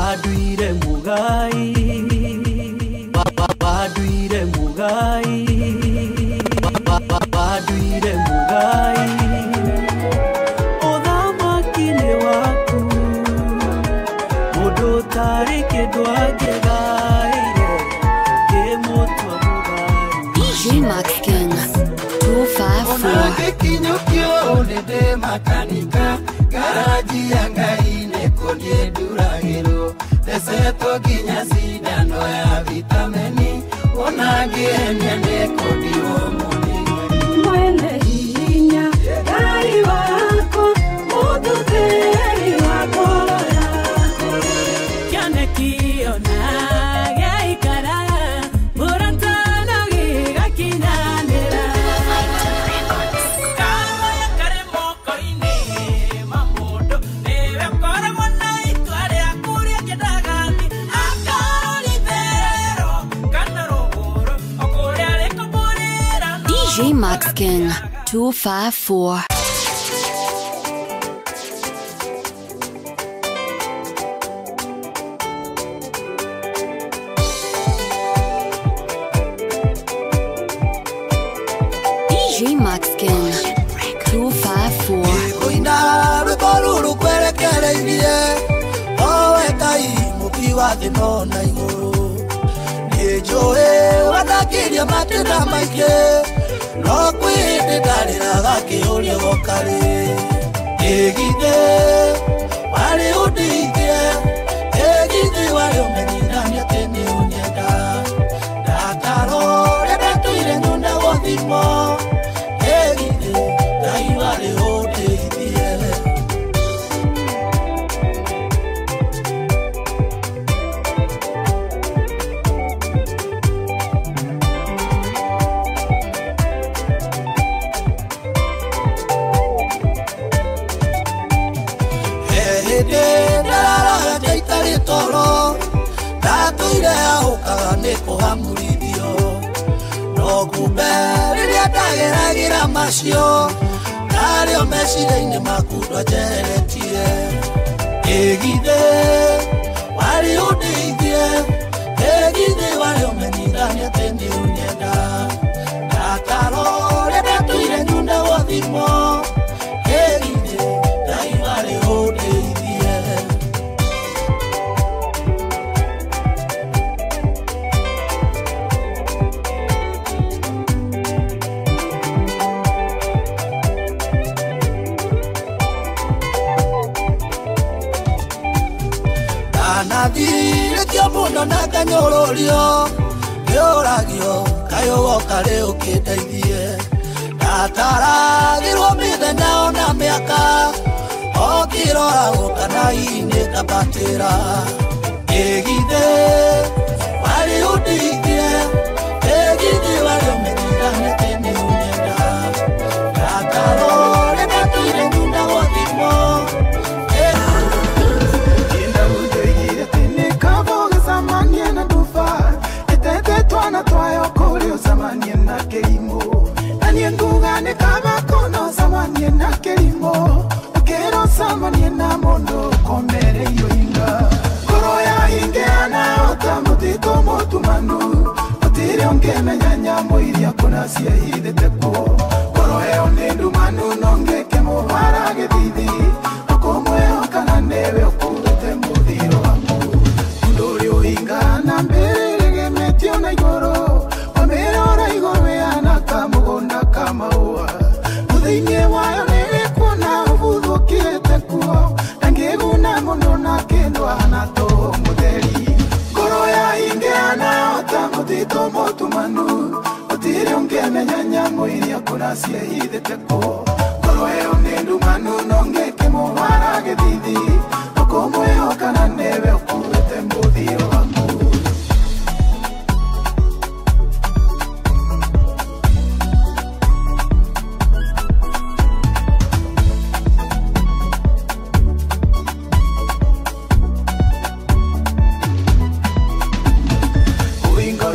Baduire mugai, baduire mugai, baduire mugai. Odama kile waku, modo tare ke doage gaire, ke moto mugai. DJ Max King 254. Onake kinyokyo nede makanika, garaji yangai nekonye duragero. Teseto ginyasi dano ya vitamini, onage enyane kodi omoni. Mwele hinya, gari wako, mudu teri wako yako. Kiane kiona, gai kara, murantana giga kinanera. Kama ya kare moko ine, mamodo, nebe kore mwana ituare akuri akedagani. Akari vero, kanarogoro, okore aleko borera. DJ Max King 254. DJ Max King 254. Kuina rukoruru kwere kere inie, owe kai mukiwa thino na iguru. Nijoe wanakiria matena maike, no kwende darira gaki urie gokari. Egide wale udige, egide wale umenina nyatene unyenda. Dataro rebe tuire nyunda wothimo, egide dai wale udige. Toro, tato ile auka neko hamuridio. Nokube ile dagera masio, dario mesire ine makudo jeretie. Egide wali udige, egide wali umenidani atende unyenda. Dataro lebe tuire nyunda wothimo, egide dai wali udige. Nadire kyo muno nakanyororio, yoragio kayo wokare ukiteithie. Dataragirwo mithenya ona miaka, okirora gukana ine kabatira. Egide wali udige, egide wali umenira netene unyenda. Dataro rebe tuire nyunda wothimo. Twana twayo kuri usamanye na kelimo, nani ngugane kama kono samanye na kelimo, ukero samanye na mondo komere yoinga. Koro ya ingeana otamutiko motumanu, utire ongeme nyanya moiria kuna siya hide teko. Koro ya onendu manu nonge kemo harage didi, okomwe okana nebe okudete mudiro wangu. Ndori oinga na mbere na igoro, wamerora igoro yana kamugunda kamaua. Muthinie wayo nere kuona ubuthu kiete kuo, nangiguna muno na kindu hana to mutheri. Ngoro ya ingeana otamutito motumanu, utire ungemenya nyamo iria kuracia hithite ko. Ngoro eo ni ndumanu nonge kimuhara githithi, okomweho kana nebe okuite muthiro waku.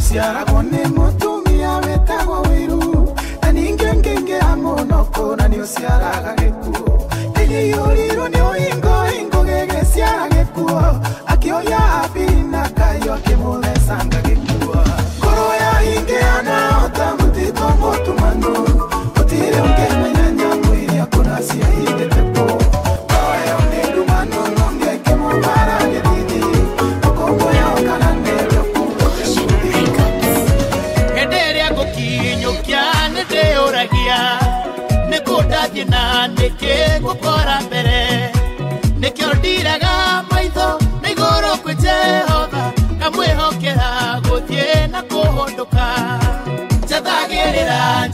Siara kone mutumia wetagwo wiru, na ningenge amonoko na nio siara gagekuo. Egi yoriru nio ingo gege siara gekuo, akioya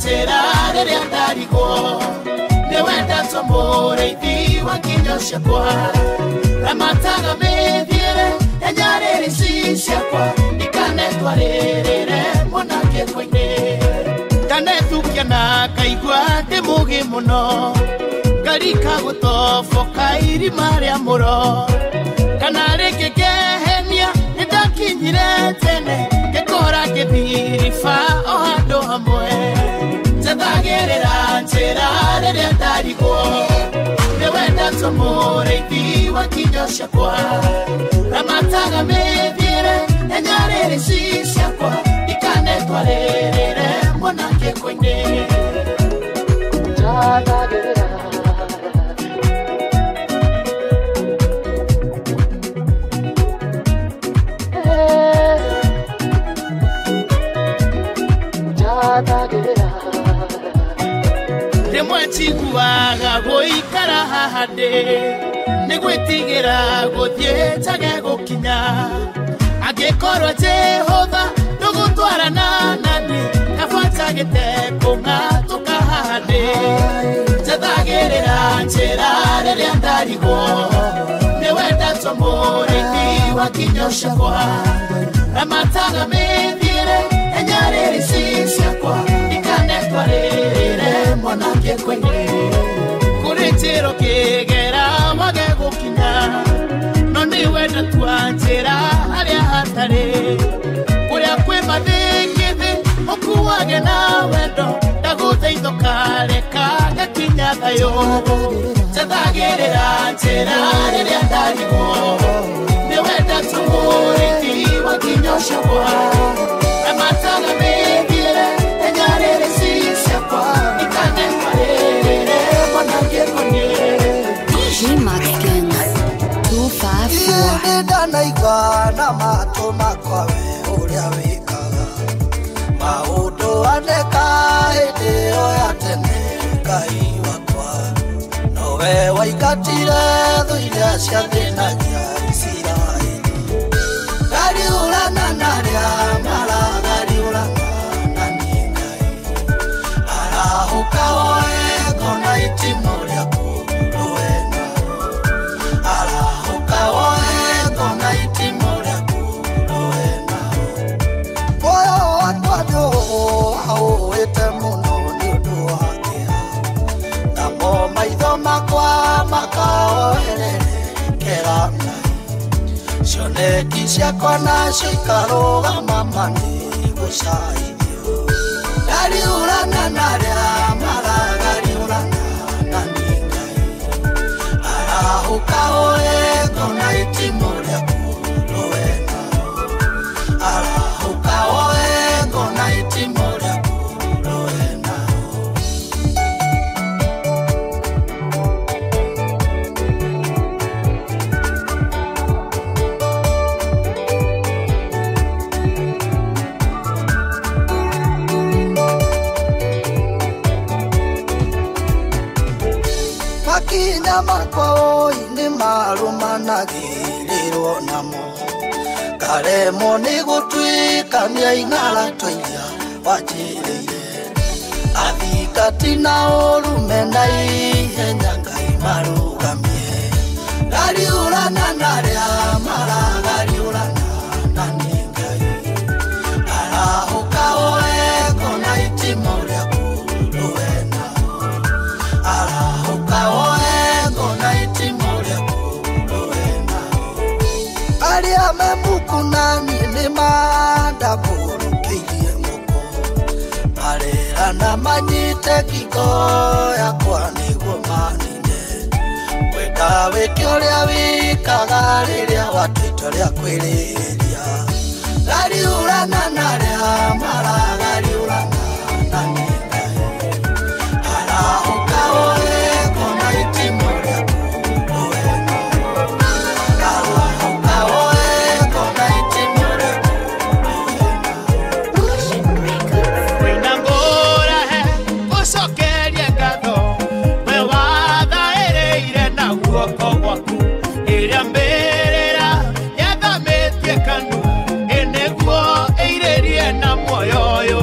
njĩra rĩrĩa ndarigwo nĩ wenda tũmũrĩithi wa nginyo ciakwa ramataga mĩthiĩre enyarĩrĩci ciakwa ikanetwarĩrĩre mũnangĩko-inĩ ndanethukia na ngaigua ndĩ mũũgĩ mũno ngarika gũtoboka irima rĩa mũro kana rĩngĩ ngehenia nĩndakinyire tene ngĩkora ngĩthiriba o handũ hamwe njathagĩrĩra njĩra rĩrĩa ndarigwo nĩ wenda tũmũrĩithi wa nginyo ciakwa ramataga mĩthiĩre enyarĩrĩci ciakwa ikanetwarĩrĩre mũnangĩko-inĩ njathagĩrĩra rĩmwe njiguaga gũikara haha ndĩ nĩ gwĩtigĩra gũthiĩ njage gũkinya angĩkorwo Jehova ndũgũtwarana nani kaba njagĩte kũng'atũka haha ndĩ njathagĩrĩra njĩra rĩrĩa ndarigwo nĩ wenda tũmũrĩithi wa nginyo ciakwa ramataga mĩthiĩre enyarĩrĩci ciakwa ikanetwarĩrĩre mũnangĩko-inĩ kũrĩ njĩro kĩgera wage gũkinya no nĩ wenda tua njĩra harĩa hatarĩ kũrĩa kwĩ mathĩngĩthĩ ũkuage na wendo ndagũthaithũka reka gakinya thayũ njathagĩrĩra njĩra rĩrĩa ndarigwo nĩ wenda tũmũrĩithi wa nginyo ciakwa ramataga mĩthiĩre enyarĩrĩci ciakwa ikanetwarĩrĩre mũnangĩko-inĩ DJ Maxkin 254. ndanaigua na matũ makwa we ũrĩa wĩkaga maũndũ andĩka hĩndĩ ĩyo ya tene Ngai wakwa nowe waingatire thũ iria ciathĩnagia Isiraeli ngariũrana narĩa maragariũrana nani Ngai arahũka woe ngona itimũ rĩaku rũe nao arahũka woe ngona itimũ rĩaku rũe nao muoyo wakwa nĩũũĩte mũno nĩ ũndũ wa kĩeha namo maitho makwa makaoererekera Ngai cioneki ciakwa nacio ikarũgama mani gũcaithio ngariũrana narĩa maragariũrana nani Ngai arahũka woe ngona itimũ rĩaku rũe nao arahũka woe ngona itimũ rĩaku rũe nao makinya makwa oi nĩ marũmanagĩrĩrwo namo ngaremwo nĩ gũtuĩkania ing'arato iria wanjĩrĩire athingati na ũrũme na ihenya Ngai marũgamie ngariũrana narĩa maragariũrana nani Ngai arahũka woe ngona itimũ rĩaku rũe nao arahũka woe ngona itimũ rĩaku rũe nao arĩa me muku nani nĩ mandambũrũkĩirie moko marera na manyite ngingo yakwa nĩguo manine wenda wĩke ũrĩa wĩkaga rĩrĩa watuĩtwo rĩa kwĩrĩrĩria ngariũrana narĩa maragariũrana nani Ngai arahũka woe ngona itimũ rĩaku rũe nao arahũka woe ngona itimũ rĩaku rũe nao wĩna ngũrahe ũcokerie ngatho we wathaĩrĩire na guoko gwaku ĩrĩa mbĩrĩra yathamĩtie kanua ĩnĩguo ĩirĩrie na muoyo ũyũ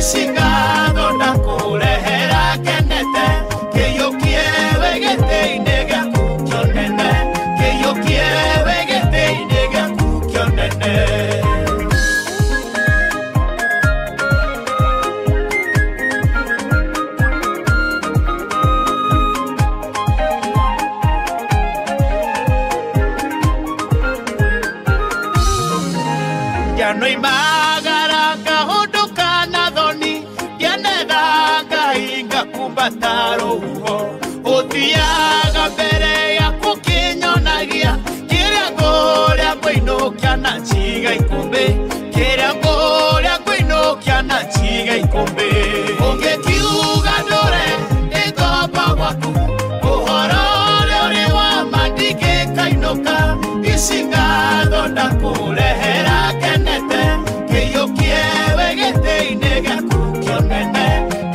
isingado ndakurehera kenete kĩiyũkie wĩgĩtĩ-inĩ gĩaku kĩonene kĩiyũkie wĩgĩtĩ-inĩ gĩaku kĩonene. No imagara kahunduka na thoni yanetha Ngai ngakumbatara ũguo ũthiaga mbere yaku kĩnyonagia kĩrĩa ngũrĩa ngũinũkia na njiga ikũmbĩ kĩrĩa ngũrĩa ngũinũkia na njiga ikũmbĩ ũngĩkiuga ndũre ĩngomba gwaku ũhoro ũrĩa ũrĩ wa ma ndingĩkainũka ici ngatho ndakũrehera kenete kĩiyũkie wĩgĩtĩ-inĩ gĩaku kĩonene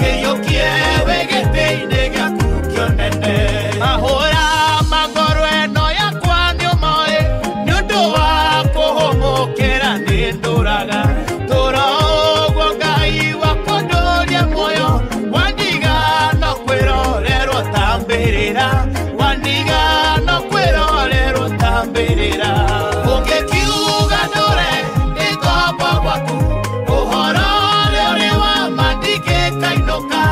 kĩiyũkie wĩgĩtĩ-inĩ gĩaku kĩonene. Mahũra magoro ĩno yakwa nĩũmoĩ nĩũndũ wa kũhũmũkĩra nĩ ndũraga tũra ũguo Ngai wakwa ndũrie muoyo wandiga no kwĩrorerwo tambĩrĩra wandiga no kwĩrorerwo tambĩrĩra ũngĩkiuga ndũre ĩngomba gwaku ũhoro ũrĩa ũrĩ wa ma ndingĩkainũka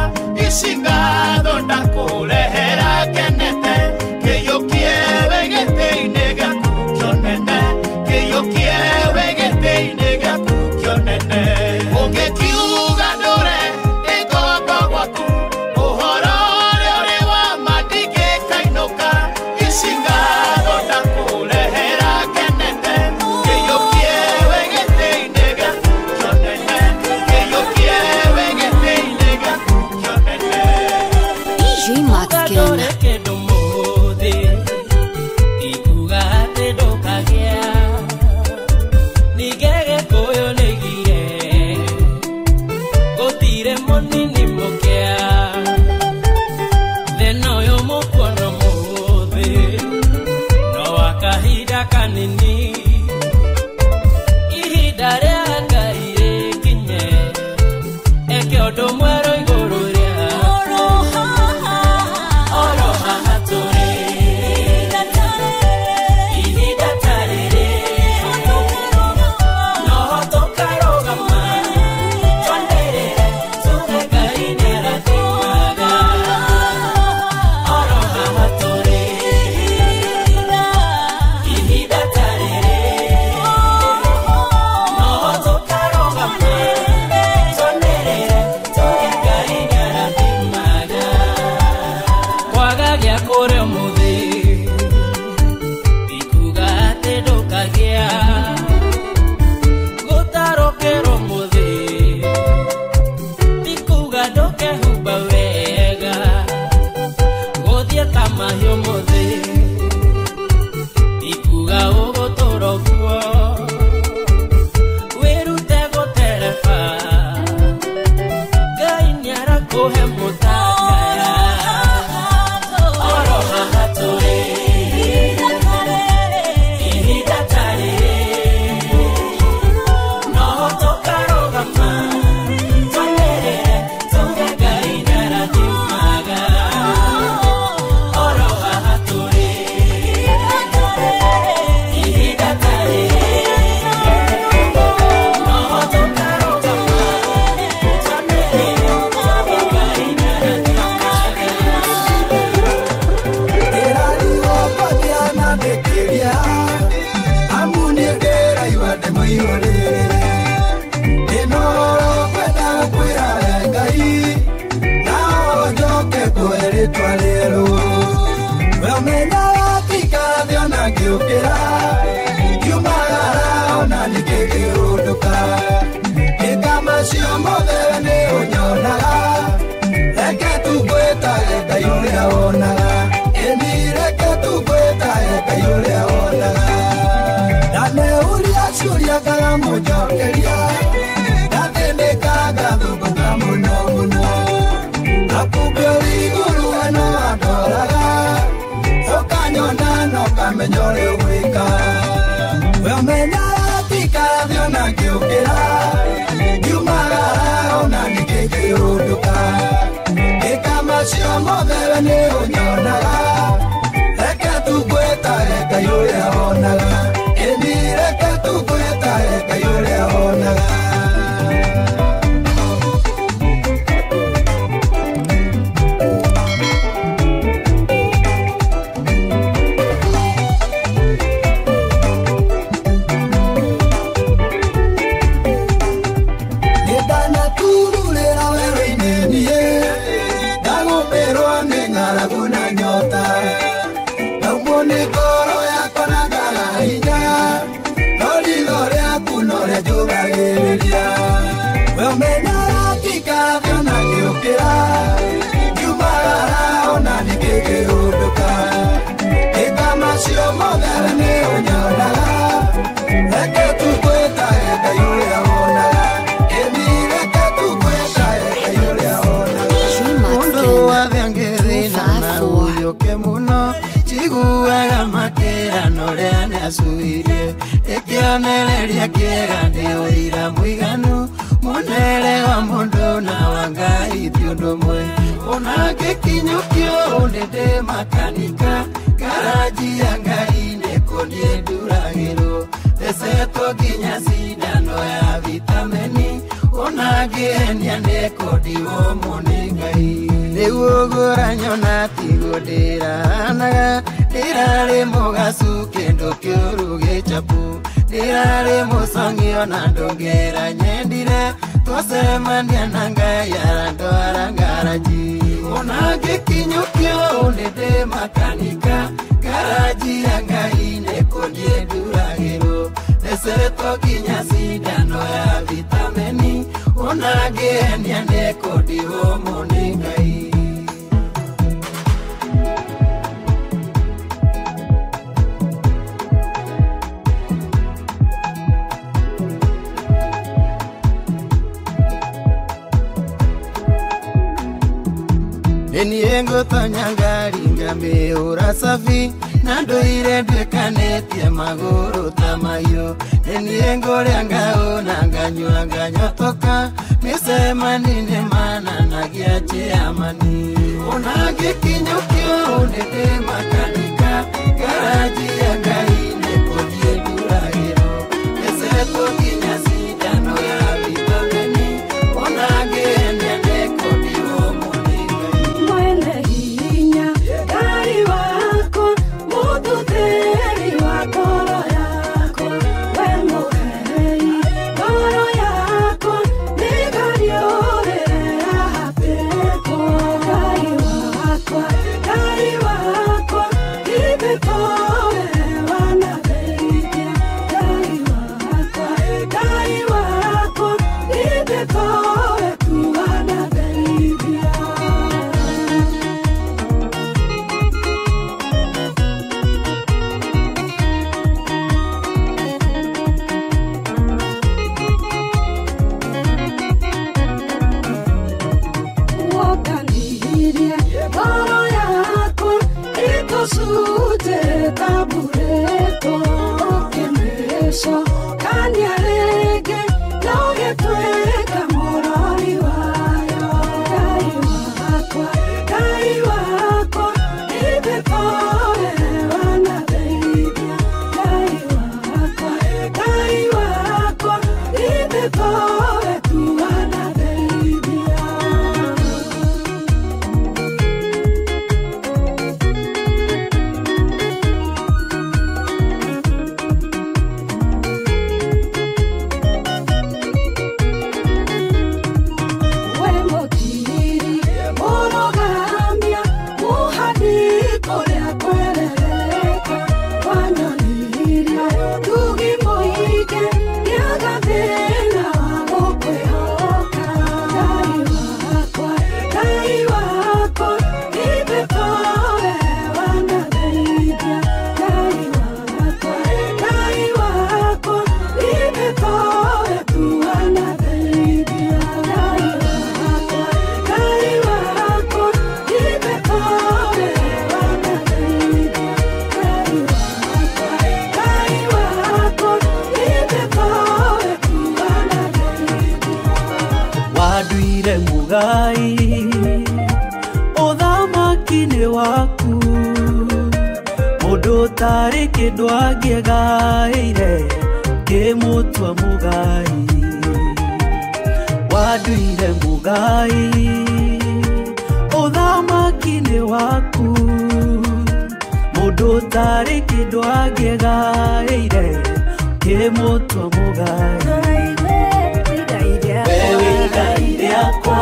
ici ngatho ndakũrehera kenete kĩiyũkie wĩgĩtĩ-inĩ gĩaku kĩonene kĩiyũkie wĩgĩtĩ-inĩ gĩaku kĩonene ũngĩkiuga ndũre ĩngomba gwaku ũhoro ũrĩa ũrĩ wa ma ndingĩkainũka ici ngatho ndakũrehera kenete kĩiyũkie wĩgĩtĩ-inĩ gĩaku kĩonene kĩiyũkie wĩgĩtĩ-inĩ gĩaku kĩonene. DJ Max Ken. Well, man, I think I've done a good job. You might have nikikĩũndũka ĩkamacio mothe nĩ ũnyonaga reke tũkwĩta Ngai ũrĩa wonaga ĩni reke tũkwĩta Ngai ũrĩa wonaga asuirie ikionereria kiega ndi uira muiganu munere wa mundu na wa Ngai ti undu mwe ona gikinyukio ndende makanika garaji ya Ngai nekondie nduragiro eseto ginya sindano ya vitamini ona gienia nekondio muni Ngai niguo nyona tigodera dirare mogasu kendo kyoru gechapu dirare mosongio na ndongera nyendire twasemania na Ngai arandwara garaji ona gikinyukio ndende makanika garaji ya Ngai nekondie nduragiro eseto ginya sindano ya vitamini ona gienia nekondio muni Ngai Eniengo tanyangari ngambe urasafi nandoire ndekanetie maguru tamayo eniengo ryangao nanganywa ganyotoka misema nine mana nagiache amani onage kinyokyo ndete makanika garaji ya Ngai nekodie duragiro eseto kinyasi dano ya vitamini onage ende kodio moni waku mundu tari kindu angiegaire kimutua mugai waduire mugai uthamaki-ini waku mundu tari kindu angiegaire kimutua mugai wewe igai riakwa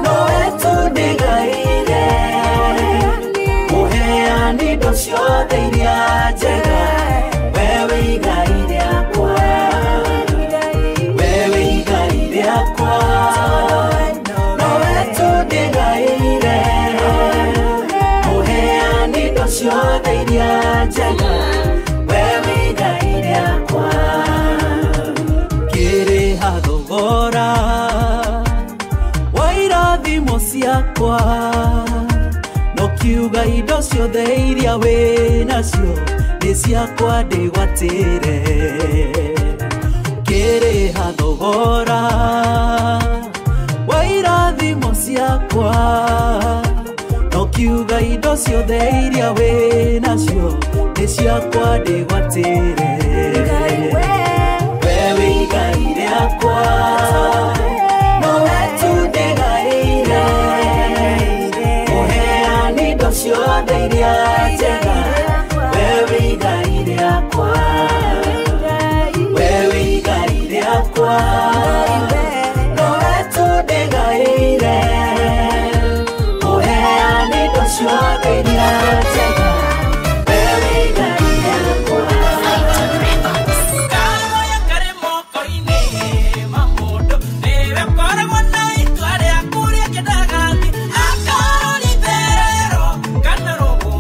nowe tu ndigaire muheani ndo ciothe iria njega wewe igai riakwa wewe igai riakwa nowe tu ndigaire muheani ndo ciothe iria njega wewe igai riakwa kiriha thogora wa irathimo ciakwa no kiuga indo ciothe iria winacio nĩ ciakwa ndĩgwatĩre kĩrĩha thogora wa irathimo ciakwa no kiuga indo ciothe iria winacio nĩ ciakwa ndĩgwatĩre wewe igai riakwa nowe tu ndigaire muheani ndo ciothe iria njega wewe igai riakwa wewe igai riakwa nowe tu ndigaire muheani ndo ciothe iria njega wewe igai riakwa Kana robo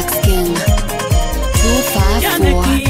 Max King 254.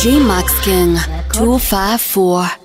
DJ Max King 254.